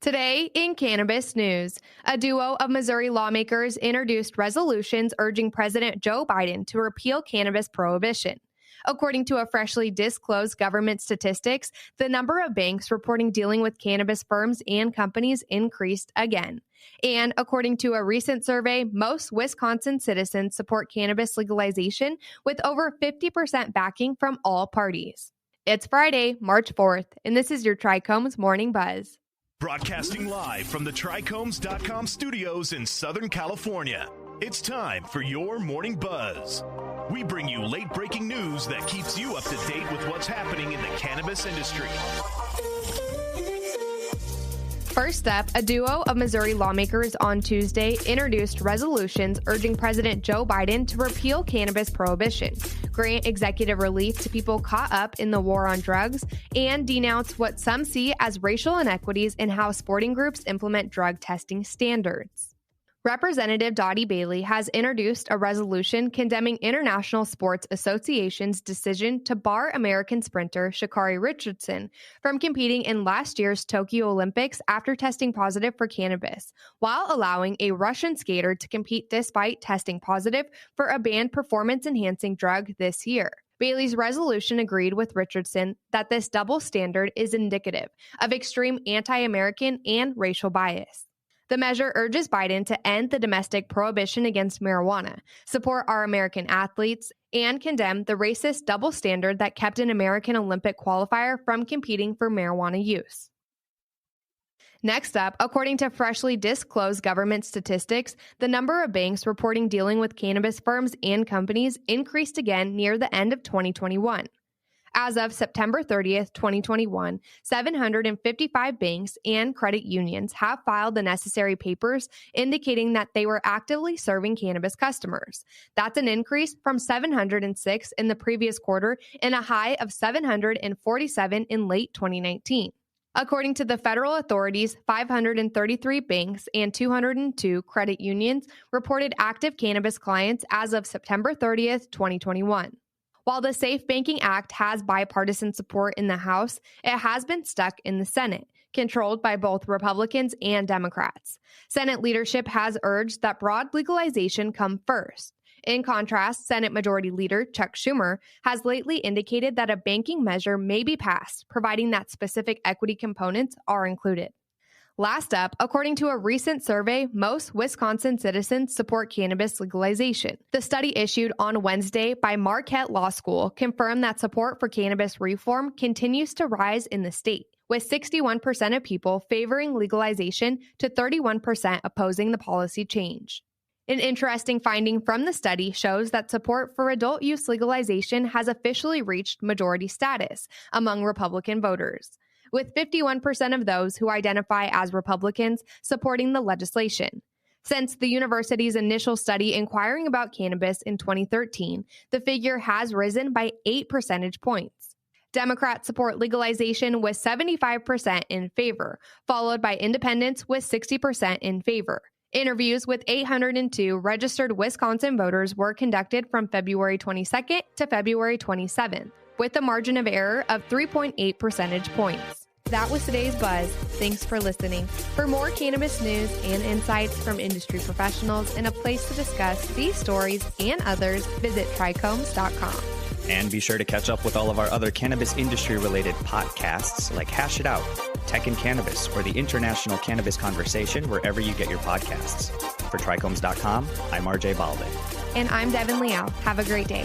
Today in cannabis news, a duo of Missouri lawmakers introduced resolutions urging President Joe Biden to repeal cannabis prohibition. According to a freshly disclosed government statistics, the number of banks reporting dealing with cannabis firms and companies increased again. And according to a recent survey, most Wisconsin citizens support cannabis legalization with over 50% backing from all parties. It's Friday, March 4th, and this is your Trichomes Morning Buzz. Broadcasting live from the Trichomes.com studios in Southern California. It's time for your Morning Buzz. We bring you late-breaking news that keeps you up to date with what's happening in the cannabis industry. First up, a duo of Missouri lawmakers on Tuesday introduced resolutions urging President Joe Biden to repeal cannabis prohibition, grant executive relief to people caught up in the war on drugs, and denounce what some see as racial inequities in how sporting groups implement drug testing standards. Representative Dottie Bailey has introduced a resolution condemning International Sports Association's decision to bar American sprinter Sha'Carri Richardson from competing in last year's Tokyo Olympics after testing positive for cannabis, while allowing a Russian skater to compete despite testing positive for a banned performance-enhancing drug this year. Bailey's resolution agreed with Richardson that this double standard is indicative of extreme anti-American and racial bias. The measure urges Biden to end the domestic prohibition against marijuana, support our American athletes, and condemn the racist double standard that kept an American Olympic qualifier from competing for marijuana use. Next up, according to freshly disclosed government statistics, the number of banks reporting dealing with cannabis firms and companies increased again near the end of 2021. As of September 30th, 2021, 755 banks and credit unions have filed the necessary papers indicating that they were actively serving cannabis customers. That's an increase from 706 in the previous quarter and a high of 747 in late 2019. According to the federal authorities, 533 banks and 202 credit unions reported active cannabis clients as of September 30th, 2021. While the SAFE Banking Act has bipartisan support in the House, it has been stuck in the Senate, controlled by both Republicans and Democrats. Senate leadership has urged that broad legalization come first. In contrast, Senate Majority Leader Chuck Schumer has lately indicated that a banking measure may be passed, providing that specific equity components are included. Last up, according to a recent survey, most Wisconsin citizens support cannabis legalization. The study issued on Wednesday by Marquette Law School confirmed that support for cannabis reform continues to rise in the state, with 61% of people favoring legalization to 31% opposing the policy change. An interesting finding from the study shows that support for adult use legalization has officially reached majority status among Republican voters, with 51% of those who identify as Republicans supporting the legislation. Since the university's initial study inquiring about cannabis in 2013, the figure has risen by 8 percentage points. Democrats support legalization with 75% in favor, followed by independents with 60% in favor. Interviews with 802 registered Wisconsin voters were conducted from February 22nd to February 27th, with a margin of error of 3.8 percentage points. That was today's Buzz. Thanks for listening. For more cannabis news and insights from industry professionals and a place to discuss these stories and others, visit trichomes.com. And be sure to catch up with all of our other cannabis industry-related podcasts like Hash It Out, Tech and Cannabis, or the International Cannabis Conversation wherever you get your podcasts. For trichomes.com, I'm RJ Balde. And I'm Devin Liao. Have a great day.